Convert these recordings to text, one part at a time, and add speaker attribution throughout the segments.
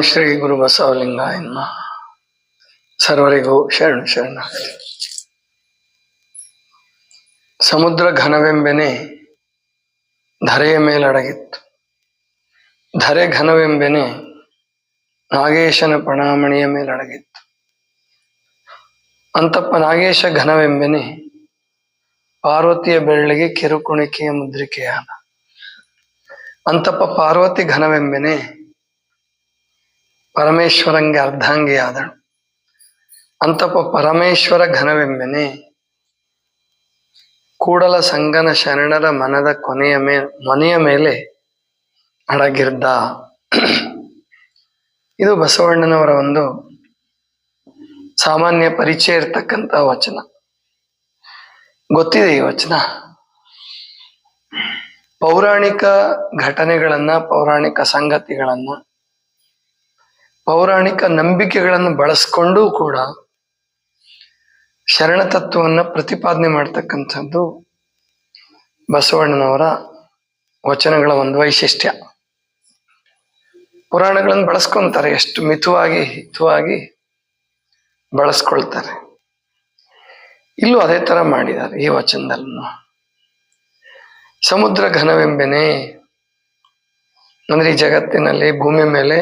Speaker 1: ಶ್ರೀ ಗುರು ಬಸವಲಿಂಗಾಯ ನಮಃ. ಸರ್ವರಿಗೂ ಶರಣಾಗತಿ. ಸಮುದ್ರ ಘನವೆಂಬೆನೆ ಧರೆಯ ಮೇಲಡಗಿತ್ತು. ಧರೆ ಘನವೆಂಬೆನೆ ನಾಗೇಶನ ಪಣಾಮಣಿಯ ಮೇಲಡಗಿತ್ತು. ಅಂತಪ್ಪ ನಾಗೇಶ ಘನವೆಂಬೆನೆ ಪಾರ್ವತಿಯ ಬೆರಳಿಗೆ ಕಿರುಕುಣಿಕೆಯ ಮುದ್ರಿಕೆಯಾದ. ಅಂತಪ್ಪ ಪಾರ್ವತಿ ಘನವೆಂಬೆನೆ ಪರಮೇಶ್ವರಂಗೆ ಅರ್ಧಾಂಗಿಯಾದಳು. ಅಂತಪ್ಪ ಪರಮೇಶ್ವರ ಘನವೆಂಬೆನೆ ಕೂಡಲ ಸಂಗನ ಶರಣರ ಮನದ ಮನೆಯ ಮೇಲೆ ಅಡಗಿರ್ದ. ಇದು ಬಸವಣ್ಣನವರ ಒಂದು ಸಾಮಾನ್ಯ ಪರಿಚಯ ಇರ್ತಕ್ಕಂಥ ವಚನ. ಗೊತ್ತಿದೆ ಈ ವಚನ. ಪೌರಾಣಿಕ ಘಟನೆಗಳನ್ನ, ಪೌರಾಣಿಕ ಸಂಗತಿಗಳನ್ನ, ಪೌರಾಣಿಕ ನಂಬಿಕೆಗಳನ್ನು ಬಳಸ್ಕೊಂಡೂ ಕೂಡ ಶರಣ ತತ್ವವನ್ನು ಪ್ರತಿಪಾದನೆ ಮಾಡ್ತಕ್ಕಂಥದ್ದು ಬಸವಣ್ಣನವರ ವಚನಗಳ ಒಂದು ವೈಶಿಷ್ಟ್ಯ. ಪುರಾಣಗಳನ್ನು ಬಳಸ್ಕೊಂತಾರೆ, ಎಷ್ಟು ಮಿತವಾಗಿ ಹಿತವಾಗಿ ಬಳಸ್ಕೊಳ್ತಾರೆ. ಇಲ್ಲೂ ಅದೇ ತರ ಮಾಡಿದ್ದಾರೆ ಈ ವಚನದಲ್ಲೂ. ಸಮುದ್ರ ಘನವೆಂಬೆನೆ ಅಂದ್ರೆ ಈ ಜಗತ್ತಿನಲ್ಲಿ ಭೂಮಿ ಮೇಲೆ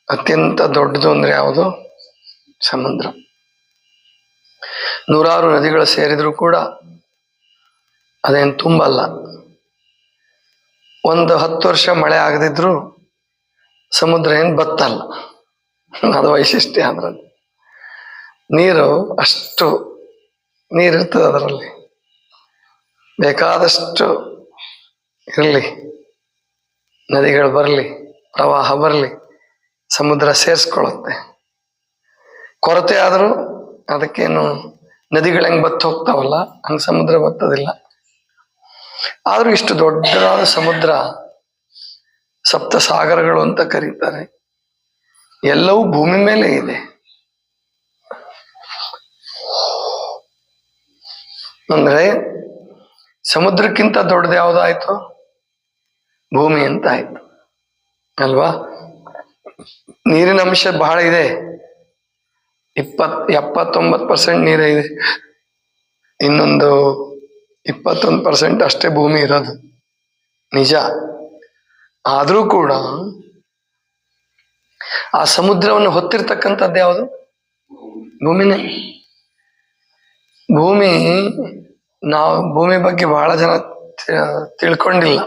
Speaker 1: ಅತ್ಯಂತ ದೊಡ್ಡದು ಅಂದ್ರೆ ಯಾವುದು? ಸಮುದ್ರ. ನೂರಾರು ನದಿಗಳು ಸೇರಿದ್ರು ಕೂಡ ಅದೇನು ತುಂಬಲ್ಲ. ಒಂದು 10 ವರ್ಷ ಮಳೆ ಆಗದಿದ್ರು ಸಮುದ್ರ ಏನು ಬತ್ತಲ್ಲ. ಅದು ವೈಶಿಷ್ಟ್ಯ. ಅದ್ರಲ್ಲಿ ನೀರು ಅಷ್ಟು ನೀರಿರ್ತದೆ, ಅದರಲ್ಲಿ ಬೇಕಾದಷ್ಟು ಇರಲಿ, ನದಿಗಳು ಬರಲಿ, ಪ್ರವಾಹ ಬರಲಿ, ಸಮುದ್ರ ಸೇರಿಸ್ಕೊಳ್ಳುತ್ತೆ. ಕೊರತೆ ಆದರೂ ಅದಕ್ಕೇನು ನದಿಗಳು ಹೆಂಗೆ ಬತ್ತು ಹೋಗ್ತಾವಲ್ಲ ಹಂಗೆ ಸಮುದ್ರ ಬತ್ತದಿಲ್ಲ. ಆದ್ರೂ ಇಷ್ಟು ದೊಡ್ಡದಾದ ಸಮುದ್ರ, ಸಪ್ತ ಸಾಗರಗಳು ಅಂತ ಕರೀತಾರೆ, ಎಲ್ಲವೂ ಭೂಮಿ ಮೇಲೆ ಇದೆ. ಅಂದ್ರೆ ಸಮುದ್ರಕ್ಕಿಂತ ದೊಡ್ಡದು ಯಾವ್ದಾಯ್ತು? ಭೂಮಿ ಅಂತ ಆಯ್ತು ಅಲ್ವಾ? ನೀರಿನ ಅಂಶ ಬಹಳ ಇದೆ, 79% ನೀರೇ ಇದೆ. ಇನ್ನೊಂದು 21% ಅಷ್ಟೇ ಭೂಮಿ ಇರೋದು ನಿಜ. ಆದ್ರೂ ಕೂಡ ಆ ಸಮುದ್ರವನ್ನು ಹೊತ್ತಿರ್ತಕ್ಕಂಥದ್ದು ಯಾವುದು? ಭೂಮಿನೇ. ನಾವು ಭೂಮಿ ಬಗ್ಗೆ ಬಹಳ ಜನ ತಿಳ್ಕೊಂಡಿಲ್ಲ.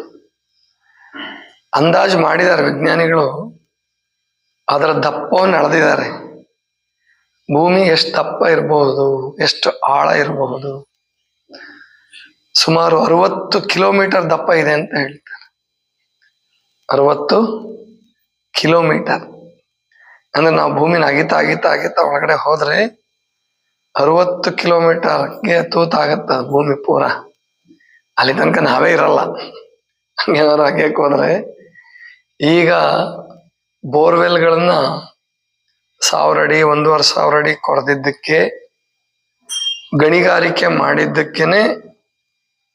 Speaker 1: ಅಂದಾಜು ಮಾಡಿದ್ದಾರೆ ವಿಜ್ಞಾನಿಗಳು, ಅದರ ದಪ್ಪವನ್ನು ಅಳೆದಿದ್ದಾರೆ. ಭೂಮಿ ಎಷ್ಟು ದಪ್ಪ ಇರಬಹುದು, ಎಷ್ಟು ಆಳ ಇರಬಹುದು, ಸುಮಾರು 60 ಕಿಲೋಮೀಟರ್ ದಪ್ಪ ಇದೆ ಅಂತ ಹೇಳ್ತಾರೆ. 60 ಕಿಲೋಮೀಟರ್ ಅಂದ್ರೆ ನಾವು ಭೂಮಿನ ಅಗಿತಾ ಒಳಗಡೆ ಹೋದ್ರೆ 60 ಕಿಲೋಮೀಟರ್ಗೆ ತೂತಾಗತ್ತ ಭೂಮಿ ಪೂರ. ಅಲ್ಲಿ ತನಕ ನಾವೇ ಇರಲ್ಲ. ಹಂಗೇನಾದ್ರು ಅಗ್ಯಕ್ಕೆ ಹೋದ್ರೆ, ಈಗ ಬೋರ್ವೆಲ್ಗಳನ್ನ 1000 ಅಡಿ 1500 ಅಡಿ ಕೊರೆದಿದ್ದಕ್ಕೆ, ಗಣಿಗಾರಿಕೆ ಮಾಡಿದ್ದಕ್ಕೇನೆ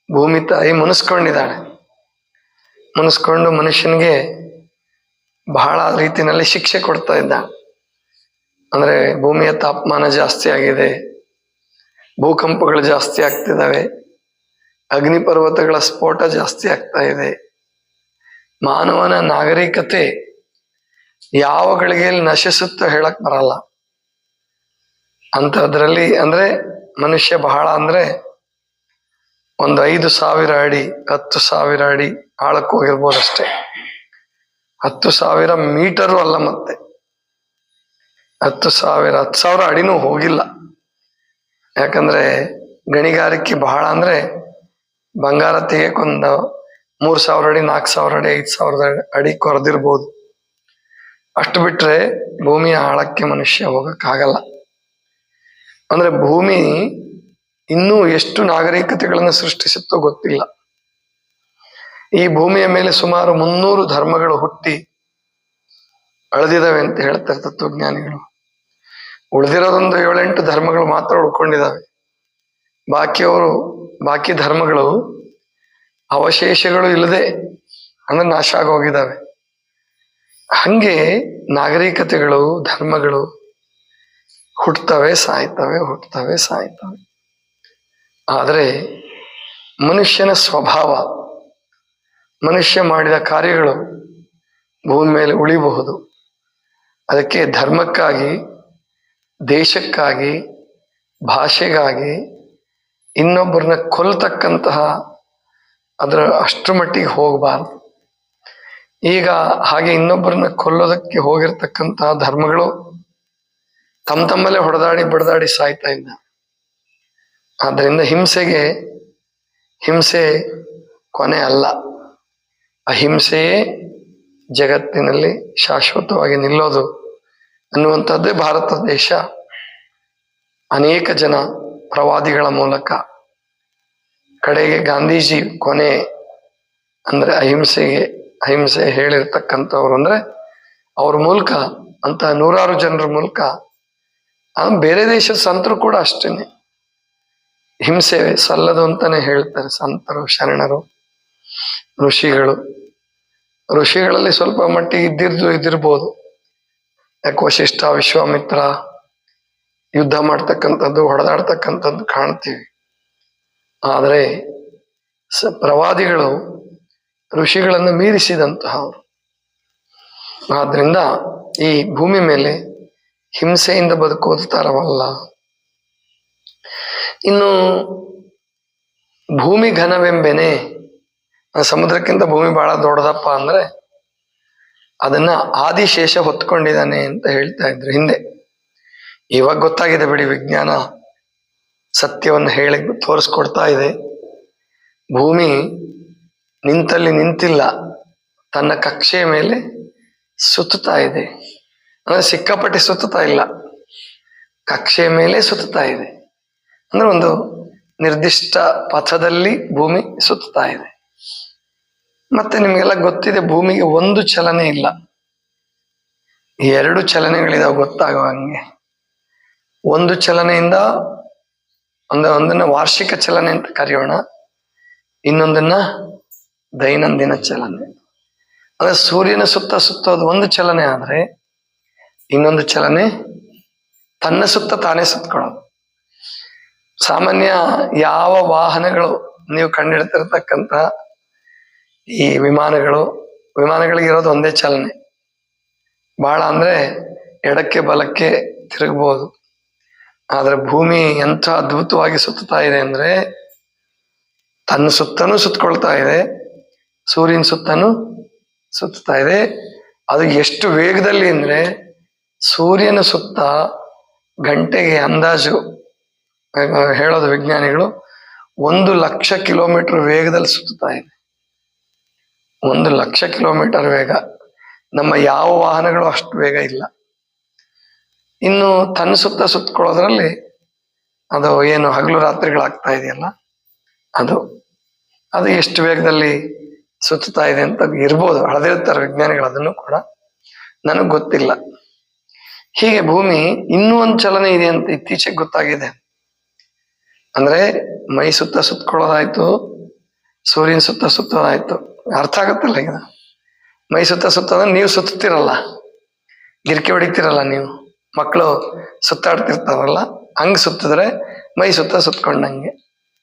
Speaker 1: ಭೂಮಿ ತಾಯಿ ಮುನಿಸ್ಕೊಂಡಿದ್ದಾಳೆ. ಮುನಿಸ್ಕೊಂಡು ಮನುಷ್ಯನಿಗೆ ಬಹಳ ರೀತಿಯಲ್ಲಿ ಶಿಕ್ಷೆ ಕೊಡ್ತಾ ಇದ್ದ. ಅಂದ್ರೆ ಭೂಮಿಯ ತಾಪಮಾನ ಜಾಸ್ತಿ ಆಗಿದೆ, ಭೂಕಂಪಗಳು ಜಾಸ್ತಿ ಆಗ್ತಿದ್ದಾವೆ, ಅಗ್ನಿ ಪರ್ವತಗಳ ಸ್ಫೋಟ ಜಾಸ್ತಿ ಆಗ್ತಾ ಇದೆ, ಮಾನವನ ನಾಗರಿಕತೆ ಯಾವ ಗಳಿಗೆಯಲ್ಲಿ ನಶಿಸುತ್ತೋ ಹೇಳಕ್ ಬರಲ್ಲ ಅಂತದ್ರಲ್ಲಿ. ಅಂದ್ರೆ ಮನುಷ್ಯ ಬಹಳ ಅಂದ್ರೆ ಒಂದು 5,000 ಅಡಿ 10,000 ಅಡಿ ಆಳಕ್ಕೆ ಹೋಗಿರ್ಬೋದಷ್ಟೇ. 10,000 ಮೀಟರು ಅಲ್ಲ, ಮತ್ತೆ 10,000 ಅಡಿನೂ ಹೋಗಿಲ್ಲ. ಯಾಕಂದ್ರೆ ಗಣಿಗಾರಿಕೆ ಬಹಳ ಅಂದ್ರೆ ಬಂಗಾರ ತೆಗೆಯಕೊಂದು 3,000 ಅಡಿ 4,000 ಅಡಿ 5,000 ಅಡಿ ಕೊರೆದಿರ್ಬೋದು. ಅಷ್ಟು ಬಿಟ್ರೆ ಭೂಮಿಯ ಆಳಕ್ಕೆ ಮನುಷ್ಯ ಹೋಗಕ್ಕಾಗಲ್ಲ. ಅಂದ್ರೆ ಭೂಮಿ ಇನ್ನೂ ಎಷ್ಟು ನಾಗರಿಕತೆಗಳನ್ನು ಸೃಷ್ಟಿಸುತ್ತೋ ಗೊತ್ತಿಲ್ಲ. ಈ ಭೂಮಿಯ ಮೇಲೆ ಸುಮಾರು 300 ಧರ್ಮಗಳು ಹುಟ್ಟಿ ಅಳೆದಿದ್ದಾವೆ ಅಂತ ಹೇಳ್ತಾರೆ ತತ್ವಜ್ಞಾನಿಗಳು. ಉಳಿದಿರೋದೊಂದು 7-8 ಧರ್ಮಗಳು ಮಾತ್ರ ಉಳ್ಕೊಂಡಿದ್ದಾವೆ. ಬಾಕಿ ಧರ್ಮಗಳು ಅವಶೇಷಗಳು ಇಲ್ಲದೆ ಅಂದ್ರೆ ನಾಶ ಆಗೋಗಿದ್ದಾವೆ. ಹಂಗೆ ನಾಗರಿಕತೆಗಳು, ಧರ್ಮಗಳು ಹುಟ್ಟುತ್ತವೆ, ಸಾಯ್ತವೆ, ಹುಟ್ಟುತ್ತವೆ, ಸಾಯ್ತವೆ. ಆದರೆ ಮನುಷ್ಯನ ಸ್ವಭಾವ, ಮನುಷ್ಯ ಮಾಡಿದ ಕಾರ್ಯಗಳು ಭೂಮಿ ಮೇಲೆ ಉಳಿಬಹುದು. ಅದಕ್ಕೆ ಧರ್ಮಕ್ಕಾಗಿ, ದೇಶಕ್ಕಾಗಿ, ಭಾಷೆಗಾಗಿ ಇನ್ನೊಬ್ಬರನ್ನ ಕೊಲ್ತಕ್ಕಂತಹ ಅದರ ಅಷ್ಟರ ಮಟ್ಟಿಗೆ ಹೋಗಬಾರ್ದು. ಈಗ ಹಾಗೆ ಇನ್ನೊಬ್ಬರನ್ನ ಕೊಲ್ಲೋದಕ್ಕೆ ಹೋಗಿರ್ತಕ್ಕಂತಹ ಧರ್ಮಗಳು ತಮ್ಮಲ್ಲೇ ಹೊಡೆದಾಡಿ ಬಡದಾಡಿ ಸಾಯ್ತಾ ಇದ್ದ. ಆದ್ದರಿಂದ ಹಿಂಸೆ ಕೊನೆ ಅಲ್ಲ. ಅಹಿಂಸೆಯೇ ಜಗತ್ತಿನಲ್ಲಿ ಶಾಶ್ವತವಾಗಿ ನಿಲ್ಲೋದು ಅನ್ನುವಂಥದ್ದೇ ಭಾರತ ದೇಶ ಅನೇಕ ಜನ ಪ್ರವಾದಿಗಳ ಮೂಲಕ, ಕಡೆಗೆ ಗಾಂಧೀಜಿ ಕೊನೆ ಅಂದ್ರೆ ಅಹಿಂಸೆ ಹೇಳಿರ್ತಕ್ಕಂಥವ್ರು ಅಂದ್ರೆ ಅವ್ರ ಮೂಲಕ ಅಂತ ನೂರಾರು ಜನರ ಮೂಲಕ. ಬೇರೆ ದೇಶದ ಸಂತರು ಕೂಡ ಅಷ್ಟೇನೆ ಹಿಂಸೆ ಸಲ್ಲದು ಅಂತಾನೆ ಹೇಳ್ತಾರೆ. ಸಂತರು, ಶರಣರು, ಋಷಿಗಳಲ್ಲಿ ಸ್ವಲ್ಪ ಮಟ್ಟಿಗೆ ಇದ್ದಿರ್ಬೋದು. ಯಾಕೆ ವಶಿಷ್ಠ, ವಿಶ್ವಾಮಿತ್ರ ಯುದ್ಧ ಮಾಡ್ತಕ್ಕಂಥದ್ದು, ಹೊಡೆದಾಡ್ತಕ್ಕಂಥದ್ದು ಕಾಣ್ತೀವಿ. ಆದರೆ ಪ್ರವಾದಿಗಳು ಋಷಿಗಳನ್ನು ಮೀರಿಸಿದಂತಹವರು. ಆದ್ರಿಂದ ಈ ಭೂಮಿ ಮೇಲೆ ಹಿಂಸೆಯಿಂದ ಬದುಕುವುದು ತರವಲ್ಲ. ಇನ್ನು ಭೂಮಿ ಘನವೆಂಬೆನೆ, ಸಮುದ್ರಕ್ಕಿಂತ ಭೂಮಿ ಬಹಳ ದೊಡ್ಡದಪ್ಪ ಅಂದ್ರೆ ಅದನ್ನ ಆದಿಶೇಷ ಹೊತ್ಕೊಂಡಿದ್ದಾನೆ ಅಂತ ಹೇಳ್ತಾ ಇದ್ರು ಹಿಂದೆ. ಇವಾಗ ಗೊತ್ತಾಗಿದೆ ಬಿಡಿ, ವಿಜ್ಞಾನ ಸತ್ಯವನ್ನು ಹೇಳಿ ತೋರಿಸ್ಕೊಡ್ತಾ ಇದೆ. ಭೂಮಿ ನಿಂತಲ್ಲಿ ನಿಂತಿಲ್ಲ, ತನ್ನ ಕಕ್ಷೆಯ ಮೇಲೆ ಸುತ್ತುತ್ತಾ ಇದೆ. ಅಂದ್ರೆ ಸಿಕ್ಕಾಪಟ್ಟೆ ಸುತ್ತುತ್ತಾ ಇಲ್ಲ, ಕಕ್ಷೆಯ ಮೇಲೆ ಸುತ್ತುತ್ತಾ ಇದೆ. ಅಂದ್ರೆ ಒಂದು ನಿರ್ದಿಷ್ಟ ಪಥದಲ್ಲಿ ಭೂಮಿ ಸುತ್ತುತ್ತಾ ಇದೆ. ಮತ್ತೆ ನಿಮ್ಗೆಲ್ಲ ಗೊತ್ತಿದೆ, ಭೂಮಿಗೆ ಒಂದು ಚಲನೆ ಇಲ್ಲ, 2 ಚಲನೆಗಳಿದಾವೆ ಗೊತ್ತಾಗುವ ಹಂಗೆ. ಒಂದು ಚಲನೆಯಿಂದ ಒಂದನ್ನ ವಾರ್ಷಿಕ ಚಲನೆ ಅಂತ ಕರೆಯೋಣ, ಇನ್ನೊಂದನ್ನ ದೈನಂದಿನ ಚಲನೆ. ಅಂದ್ರೆ ಸೂರ್ಯನ ಸುತ್ತೋದು ಒಂದು ಚಲನೆ ಆದ್ರೆ, ಇನ್ನೊಂದು ಚಲನೆ ತನ್ನ ಸುತ್ತ ತಾನೇ ಸುತ್ತಕೊಳ್ಳೋದು. ಸಾಮಾನ್ಯ ಯಾವ ವಾಹನಗಳು ನೀವು ಕಂಡಿಡ್ತಿರ್ತಕ್ಕಂಥ ಈ ವಿಮಾನಗಳಿಗೆ ಇರೋದು ಒಂದೇ ಚಲನೆ. ಬಹಳ ಅಂದ್ರೆ ಎಡಕ್ಕೆ ಬಲಕ್ಕೆ ತಿರುಗ್ಬೋದು. ಆದ್ರೆ ಭೂಮಿ ಎಂಥ ಅದ್ಭುತವಾಗಿ ಸುತ್ತುತ್ತಾ ಇದೆ ಅಂದ್ರೆ, ತನ್ನ ಸುತ್ತನೂ ಸುತ್ತಕೊಳ್ತಾ ಇದೆ, ಸೂರ್ಯನ ಸುತ್ತನೂ ಸುತ್ತುತ್ತಾ ಇದೆ. ಅದು ಎಷ್ಟು ವೇಗದಲ್ಲಿ ಅಂದ್ರೆ, ಸೂರ್ಯನ ಸುತ್ತ ಗಂಟೆಗೆ ಅಂದಾಜು ಹೇಳೋದು ವಿಜ್ಞಾನಿಗಳು 1,00,000 ಕಿಲೋಮೀಟರ್ ವೇಗದಲ್ಲಿ ಸುತ್ತುತ್ತಾ ಇದೆ. 1,00,000 ಕಿಲೋಮೀಟರ್ ವೇಗ. ನಮ್ಮ ಯಾವ ವಾಹನಗಳು ಅಷ್ಟು ವೇಗ ಇಲ್ಲ. ಇನ್ನು ತನ್ನ ಸುತ್ತಕೊಳ್ಳೋದ್ರಲ್ಲಿ ಅದು ಏನು ಹಗಲು ರಾತ್ರಿಗಳಾಗ್ತಾ ಇದೆಯಲ್ಲ, ಅದು ಎಷ್ಟು ವೇಗದಲ್ಲಿ ಸುತ್ತುತ್ತಾ ಇದೆ ಅಂತ ಇರ್ಬೋದು, ಅಳೆದಿರ್ತಾರೆ ವಿಜ್ಞಾನಿಗಳು. ಅದನ್ನು ಕೂಡ ನನಗ್ ಗೊತ್ತಿಲ್ಲ. ಹೀಗೆ ಭೂಮಿ ಇನ್ನೂ ಒಂದು ಚಲನೆ ಇದೆ ಅಂತ ಇತ್ತೀಚೆಗೆ ಗೊತ್ತಾಗಿದೆ. ಅಂದ್ರೆ ಮೈ ಸುತ್ತಕೊಳ್ಳೋದಾಯ್ತು, ಸೂರ್ಯನ ಸುತ್ತೋದಾಯ್ತು. ಅರ್ಥ ಆಗತ್ತಲ್ಲ ಈಗ. ಮೈ ಸುತ್ತೋದ್ರೆ ನೀವು ಸುತ್ತಿರಲ್ಲ, ಗಿರ್ಕಿ ಹೊಡಿತೀರಲ್ಲ ನೀವು, ಮಕ್ಕಳು ಸುತ್ತಾಡ್ತಿರ್ತಾರಲ್ಲ, ಹಂಗ್ ಸುತ್ತಿದ್ರೆ ಮೈ ಸುತ್ತಕೊಂಡಂಗೆ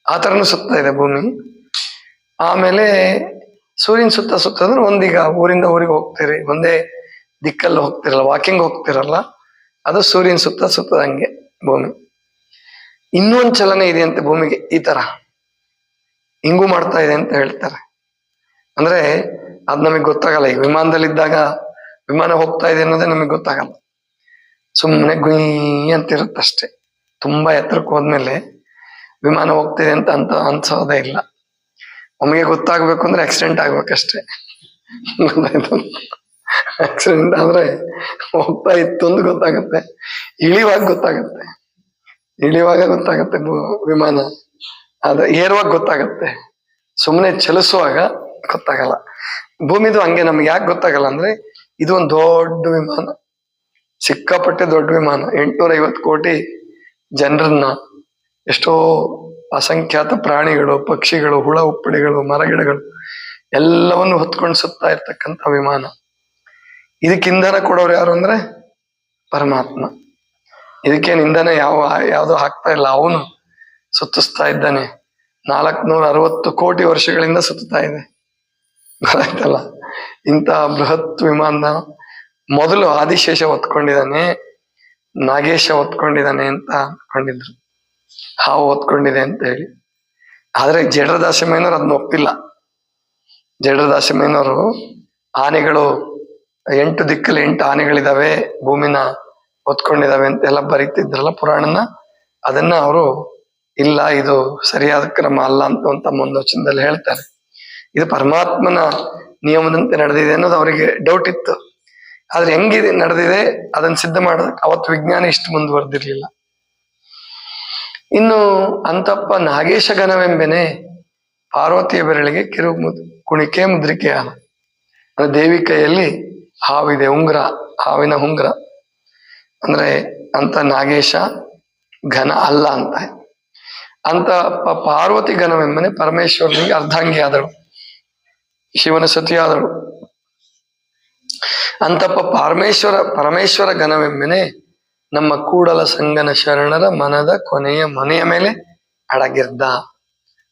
Speaker 1: ಆ ಥರನೂ ಸುತ್ತಾ ಇದೆ ಭೂಮಿ. ಆಮೇಲೆ ಸೂರ್ಯನ ಸುತ್ತೋದ್ರೆ ಒಂದೀಗ ಊರಿಂದ ಊರಿಗೆ ಹೋಗ್ತೀರಿ, ಒಂದೇ ದಿಕ್ಕಲ್ಲಿ ಹೋಗ್ತಿರಲ್ಲ, ವಾಕಿಂಗ್ ಹೋಗ್ತಿರಲ್ಲ, ಅದು ಸೂರ್ಯನ ಸುತ್ತದಂಗೆ ಭೂಮಿ. ಇನ್ನೂ ಒಂದು ಚಲನೆ ಇದೆ ಅಂತೆ ಭೂಮಿಗೆ, ಈ ತರ ಹಿಂಗೂ ಮಾಡ್ತಾ ಇದೆ ಅಂತ ಹೇಳ್ತಾರೆ. ಅಂದ್ರೆ ಅದ್ ನಮಗ್ ಗೊತ್ತಾಗಲ್ಲ. ಈಗ ವಿಮಾನದಲ್ಲಿದ್ದಾಗ ವಿಮಾನ ಹೋಗ್ತಾ ಇದೆ ಅನ್ನೋದೇ ನಮಗ್ ಗೊತ್ತಾಗಲ್ಲ, ಸುಮ್ಮನೆ ಗುಯ್ ಅಂತಿರುತ್ತಷ್ಟೆ. ತುಂಬಾ ಎತ್ತರಕ್ಕೆ ಹೋದ್ಮೇಲೆ ವಿಮಾನ ಹೋಗ್ತಿದೆ ಅಂತ ಅನ್ಸೋದೇ ಇಲ್ಲ. ಒಮ್ಮೆಗೆ ಗೊತ್ತಾಗ್ಬೇಕು ಅಂದ್ರೆ ಆಕ್ಸಿಡೆಂಟ್ ಆಗ್ಬೇಕಷ್ಟೆ. ಆಕ್ಸಿಡೆಂಟ್ ಆದ್ರೆ ಹೋಗ್ತಾ ಇತ್ತು ಅಂತ ಗೊತ್ತಾಗತ್ತೆ, ಇಳಿವಾಗ ಗೊತ್ತಾಗತ್ತೆ ವಿಮಾನ. ಆದ್ರೆ ಏರುವಾಗ ಗೊತ್ತಾಗತ್ತೆ, ಸುಮ್ಮನೆ ಚಲಿಸುವಾಗ ಗೊತ್ತಾಗಲ್ಲ. ಭೂಮಿದು ಹಂಗೆ ನಮ್ಗೆ ಯಾಕೆ ಗೊತ್ತಾಗಲ್ಲ ಅಂದ್ರೆ, ಇದು ಒಂದು ದೊಡ್ಡ ವಿಮಾನ, ಸಿಕ್ಕಾಪಟ್ಟೆ ದೊಡ್ಡ ವಿಮಾನ. 850 ಕೋಟಿ ಜನರನ್ನ, ಎಷ್ಟೋ ಅಸಂಖ್ಯಾತ ಪ್ರಾಣಿಗಳು, ಪಕ್ಷಿಗಳು, ಹುಳ ಹುಪ್ಪಡಿಗಳು, ಮರಗಿಡಗಳು ಎಲ್ಲವನ್ನು ಹೊತ್ಕೊಂಡು ಸುತ್ತಾ ಇರ್ತಕ್ಕಂಥ ವಿಮಾನ. ಇದಕ್ಕೆ ಇಂಧನ ಕೊಡೋರು ಯಾರು ಅಂದ್ರೆ ಪರಮಾತ್ಮ. ಇದಕ್ಕೇನು ಇಂಧನ ಯಾವುದು ಹಾಕ್ತಾ ಇಲ್ಲ, ಅವನು ಸುತ್ತಿಸ್ತಾ ಇದ್ದಾನೆ. 460 ಕೋಟಿ ವರ್ಷಗಳಿಂದ ಸುತ್ತಾ ಇದೆ. ಗೊತ್ತಾಯ್ತಲ್ಲ, ಇಂತಹ ಬೃಹತ್ ವಿಮಾನ ಮೊದಲು ಆದಿಶೇಷ ಹೊತ್ಕೊಂಡಿದ್ದಾನೆ, ನಾಗೇಶ ಹೊತ್ಕೊಂಡಿದ್ದಾನೆ ಅಂತ ಅನ್ಕೊಂಡಿದ್ರು, ಹಾವು ಹೊತ್ಕೊಂಡಿದೆ ಅಂತ ಹೇಳಿ. ಆದ್ರೆ ಜಡರದಾಸಮೇನವರು ಅದನ್ನ ಒಪ್ಪಿಲ್ಲ. ಜಡರದಾಸಮೇನವರು ಆನೆಗಳು 8 ದಿಕ್ಕಲ್ಲಿ 8 ಆನೆಗಳಿದಾವೆ, ಭೂಮಿನ ಹೊತ್ಕೊಂಡಿದಾವೆ ಅಂತೆಲ್ಲ ಬರೀತಿದ್ರಲ್ಲ ಪುರಾಣನ, ಅದನ್ನ ಅವರು ಇಲ್ಲ, ಇದು ಸರಿಯಾದ ಕ್ರಮ ಅಲ್ಲ ಅಂತ ತಮ್ಮ ಒಂದು ವಚನದಲ್ಲಿ ಹೇಳ್ತಾರೆ. ಇದು ಪರಮಾತ್ಮನ ನಿಯಮದಂತೆ ನಡೆದಿದೆ ಅನ್ನೋದು ಅವರಿಗೆ ಡೌಟ್ ಇತ್ತು. ಆದ್ರೆ ಹೆಂಗಿದೆ ನಡೆದಿದೆ ಅದನ್ನ ಸಿದ್ಧ ಮಾಡೋದಕ್ಕೆ ಅವತ್ತು ವಿಜ್ಞಾನ ಇಷ್ಟು ಮುಂದುವರೆದಿರ್ಲಿಲ್ಲ. ಇನ್ನು ಅಂತಪ್ಪ ನಾಗೇಶ ಗಣವೆಂಬೆನೆ ಪಾರ್ವತಿಯ ಬೆರಳಿಗೆ ಕುಣಿಕೆ ಮುದ್ರಿಕೆಯಾದ. ದೇವಿ ಕೈಯಲ್ಲಿ ಹಾವಿದೆ, ಉಂಗುರ, ಹಾವಿನ ಉಂಗುರ. ಅಂದ್ರೆ ಅಂತ ನಾಗೇಶ ಘನ ಅಲ್ಲ ಅಂತ ಪಾರ್ವತಿ ಘನವೆಂಬನೆ ಪರಮೇಶ್ವರನಿಗೆ ಅರ್ಧಾಂಗಿ ಆದಳು, ಶಿವನ ಸತಿಯಾದಳು. ಅಂತಪ್ಪ ಪರಮೇಶ್ವರ ಘನವೆಂಬನೆ ನಮ್ಮ ಕೂಡಲ ಸಂಗನ ಶರಣರ ಮನದ ಮನೆಯ ಮೇಲೆ ಅಡಗಿರ್ದ.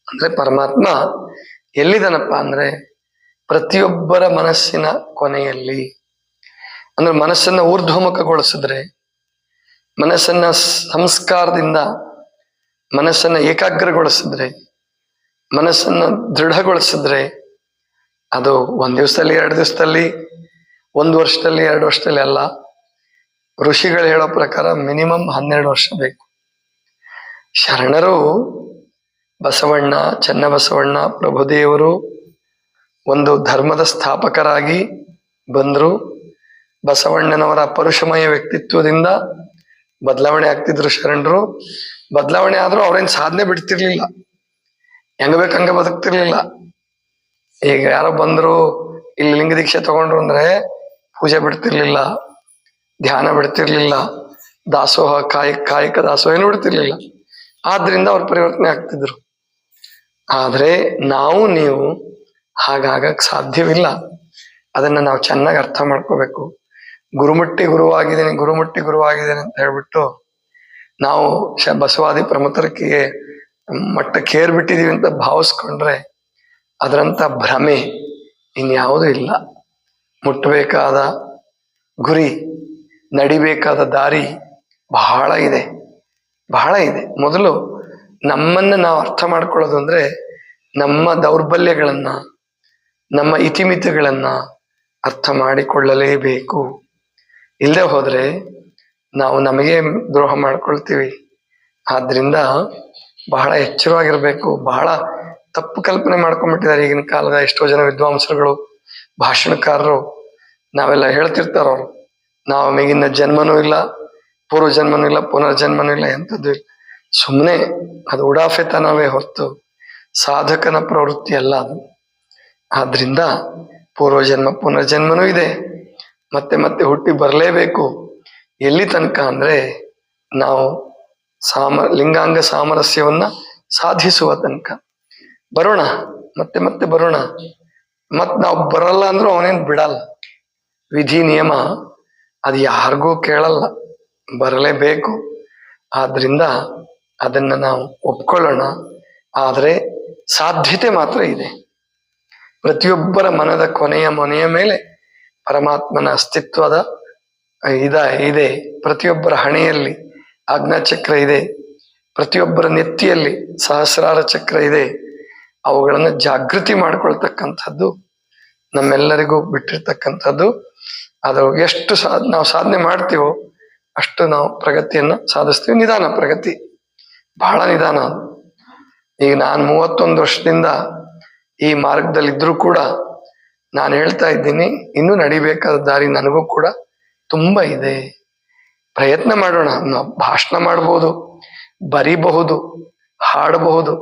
Speaker 1: ಅಂದ್ರೆ ಪರಮಾತ್ಮ ಎಲ್ಲಿದನಪ್ಪ ಅಂದ್ರೆ ಪ್ರತಿಯೊಬ್ಬರ ಮನಸ್ಸಿನ ಕೊನೆಯಲ್ಲಿ. ಅಂದ್ರೆ ಮನಸ್ಸನ್ನ ಊರ್ಧ್ವಮುಖಗೊಳಿಸಿದ್ರೆ, ಮನಸ್ಸನ್ನ ಸಂಸ್ಕಾರದಿಂದ ಮನಸ್ಸನ್ನ ಏಕಾಗ್ರಗೊಳಿಸಿದ್ರೆ, ಮನಸ್ಸನ್ನ ದೃಢಗೊಳಿಸಿದ್ರೆ, ಅದು 1 ದಿವಸದಲ್ಲಿ 2 ದಿವಸದಲ್ಲಿ 1 ವರ್ಷದಲ್ಲಿ 2 ವರ್ಷದಲ್ಲಿ ಅಲ್ಲ. ಋಷಿಗಳು ಹೇಳೋ ಪ್ರಕಾರ ಮಿನಿಮಮ್ 12 ವರ್ಷ ಬೇಕು. ಶರಣರು ಬಸವಣ್ಣ, ಚನ್ನಬಸವಣ್ಣ, ಪ್ರಭುದೇವರು ಒಂದು ಧರ್ಮದ ಸ್ಥಾಪಕರಾಗಿ ಬಂದ್ರು. ಬಸವಣ್ಣನವರ ಪರುಷಮಯ ವ್ಯಕ್ತಿತ್ವದಿಂದ ಬದಲಾವಣೆ ಆಗ್ತಿದ್ರು ಶರಣರು. ಬದಲಾವಣೆ ಆದ್ರೂ ಅವ್ರೇನ್ ಸಾಧನೆ ಬಿಡ್ತಿರ್ಲಿಲ್ಲ, ಹೆಂಗ ಬೇಕಂಗ ಬದುಕ್ತಿರ್ಲಿಲ್ಲ. ಈಗ ಯಾರೋ ಬಂದ್ರು ಇಲ್ಲಿ ಲಿಂಗ ದೀಕ್ಷೆ ತಗೊಂಡ್ರು ಅಂದ್ರೆ ಪೂಜೆ ಬಿಡ್ತಿರ್ಲಿಲ್ಲ, ಧ್ಯಾನ ಬಿಡ್ತಿರ್ಲಿಲ್ಲ, ದಾಸೋಹ ಕಾಯಕ ದಾಸೋಹ ಏನು ಬಿಡ್ತಿರ್ಲಿಲ್ಲ. ಆದ್ರಿಂದ ಅವ್ರ ಪರಿವರ್ತನೆ ಆಗ್ತಿದ್ರು. ಆದ್ರೆ ನೀವು ಹಾಗಾಗಕ್ ಸಾಧ್ಯವಿಲ್ಲ. ಅದನ್ನ ನಾವು ಚೆನ್ನಾಗಿ ಅರ್ಥ ಮಾಡ್ಕೋಬೇಕು. ಗುರುಮುಟ್ಟಿ ಗುರುವಾಗಿದ್ದೇನೆ ಅಂತ ಹೇಳ್ಬಿಟ್ಟು ನಾವು ಬಸವಾದಿ ಪ್ರಮುಖರಿಗೆ ಮಟ್ಟಕ್ಕೆ ಏರ್ಬಿಟ್ಟಿದೀವಿ ಅಂತ ಭಾವಿಸ್ಕೊಂಡ್ರೆ ಅದರಂತ ಭ್ರಮೆ ಇನ್ಯಾವುದೂ ಇಲ್ಲ. ಮುಟ್ಟಬೇಕಾದ ಗುರಿ, ನಡಿಬೇಕಾದ ದಾರಿ ಬಹಳ ಇದೆ. ಮೊದಲು ನಮ್ಮನ್ನ ನಾವು ಅರ್ಥ ಮಾಡ್ಕೊಳ್ಳೋದು ಅಂದ್ರೆ ನಮ್ಮ ದೌರ್ಬಲ್ಯಗಳನ್ನ, ನಮ್ಮ ಇತಿಮಿತಿಗಳನ್ನ ಅರ್ಥ ಮಾಡಿಕೊಳ್ಳಲೇಬೇಕು. ಇಲ್ಲದೆ ಹೋದ್ರೆ ನಾವು ನಮಗೆ ದ್ರೋಹ ಮಾಡ್ಕೊಳ್ತೀವಿ. ಆದ್ರಿಂದ ಬಹಳ ಎಚ್ಚರವಾಗಿರ್ಬೇಕು. ಬಹಳ ತಪ್ಪು ಕಲ್ಪನೆ ಮಾಡ್ಕೊಂಡ್ಬಿಟ್ಟಿದ್ದಾರೆ ಈಗಿನ ಕಾಲದ ಎಷ್ಟೋ ಜನ ವಿದ್ವಾಂಸರುಗಳು, ಭಾಷಣಕಾರರು. ನಾವೆಲ್ಲ ಹೇಳ್ತಿರ್ತಾರ ಅವ್ರು, ನಮಗಿನ್ನ ಜನ್ಮನೂ ಇಲ್ಲ, ಪೂರ್ವ ಜನ್ಮನೂ ಇಲ್ಲ, ಪುನರ್ಜನ್ಮನೂ ಇಲ್ಲ, ಎಂಥದ್ದು ಇಲ್ಲ. ಸುಮ್ಮನೆ ಅದು ಉಡಾಫೆತನವೇ ಹೊರತು ಸಾಧಕನ ಪ್ರವೃತ್ತಿ ಅಲ್ಲ ಅದು. ಆದ್ರಿಂದ ಪೂರ್ವಜನ್ಮ ಪುನರ್ಜನ್ಮನೂ ಇದೆ, ಮತ್ತೆ ಹುಟ್ಟಿ ಬರಲೇಬೇಕು. ಎಲ್ಲಿ ತನಕ ಅಂದ್ರೆ ನಾವು ಲಿಂಗಾಂಗ ಸಾಮರಸ್ಯವನ್ನ ಸಾಧಿಸುವ ತನಕ ಬರೋಣ, ಮತ್ತೆ ಬರೋಣ. ನಾವು ಬರಲ್ಲ ಅಂದ್ರೂ ಅವನೇನ್ ಬಿಡಲ್ಲ. ವಿಧಿ ನಿಯಮ ಅದು ಯಾರಿಗೂ ಕೇಳಲ್ಲ, ಬರಲೇಬೇಕು. ಆದ್ರಿಂದ ಅದನ್ನ ನಾವು ಒಪ್ಕೊಳ್ಳೋಣ. ಆದ್ರೆ ಸಾಧ್ಯತೆ ಮಾತ್ರ ಇದೆ. ಪ್ರತಿಯೊಬ್ಬರ ಮನದ ಮನೆಯ ಮೇಲೆ ಪರಮಾತ್ಮನ ಅಸ್ತಿತ್ವದ ಇದೆ. ಪ್ರತಿಯೊಬ್ಬರ ಹಣೆಯಲ್ಲಿ ಆಜ್ಞಾಚಕ್ರ ಇದೆ, ಪ್ರತಿಯೊಬ್ಬರ ನೆತ್ತಿಯಲ್ಲಿ ಸಹಸ್ರಾರ ಚಕ್ರ ಇದೆ. ಅವುಗಳನ್ನ ಜಾಗೃತಿ ಮಾಡ್ಕೊಳ್ತಕ್ಕಂಥದ್ದು ನಮ್ಮೆಲ್ಲರಿಗೂ ಬಿಟ್ಟಿರ್ತಕ್ಕಂಥದ್ದು. ಅದು ಎಷ್ಟು ನಾವು ಸಾಧನೆ ಮಾಡ್ತೀವೋ ಅಷ್ಟು ನಾವು ಪ್ರಗತಿಯನ್ನ ಸಾಧಿಸ್ತೀವಿ. ನಿಧಾನ ಪ್ರಗತಿ, ಬಹಳ ನಿಧಾನ. ಈಗ ನಾನು 31 ವರ್ಷದಿಂದ ಈ ಮಾರ್ಗದಲ್ಲಿದ್ರೂ ಕೂಡ ನಾನು ಹೇಳ್ತಾ ಇದ್ದೀನಿ, ಇನ್ನೂ ನಡಿಬೇಕಾದ ದಾರಿ ನನಗೂ ಕೂಡ ತುಂಬಾ ಇದೆ. ಪ್ರಯತ್ನ ಮಾಡೋಣ. ನಾವು ಭಾಷಣ ಮಾಡಬಹುದು, ಬರಿಬಹುದು, ಹಾಡಬಹುದು,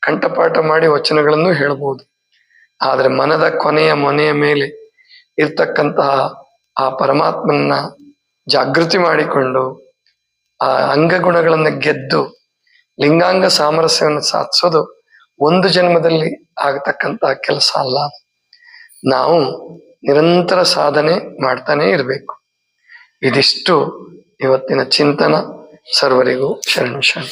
Speaker 1: ಕಂಠಪಾಠ ಮಾಡಿ ವಚನಗಳನ್ನು ಹೇಳಬಹುದು. ಆದ್ರೆ ಮನದ ಮನೆಯ ಮೇಲೆ ಇರ್ತಕ್ಕಂತಹ ಆ ಪರಮಾತ್ಮನ ಜಾಗೃತಿ ಮಾಡಿಕೊಂಡು ಆ ಅಂಗಗುಣಗಳನ್ನ ಗೆದ್ದು ಲಿಂಗಾಂಗ ಸಾಮರಸ್ಯವನ್ನು ಸಾಧಿಸೋದು ಒಂದು ಜನ್ಮದಲ್ಲಿ ಆಗತಕ್ಕಂತಹ ಕೆಲಸ ಅಲ್ಲ. ನಾವು ನಿರಂತರ ಸಾಧನೆ ಮಾಡ್ತಾನೆ ಇರಬೇಕು. ಇದಿಷ್ಟು ಇವತ್ತಿನ ಚಿಂತನ. ಸರ್ವರಿಗೂ ಶರಣ ಶರಣ.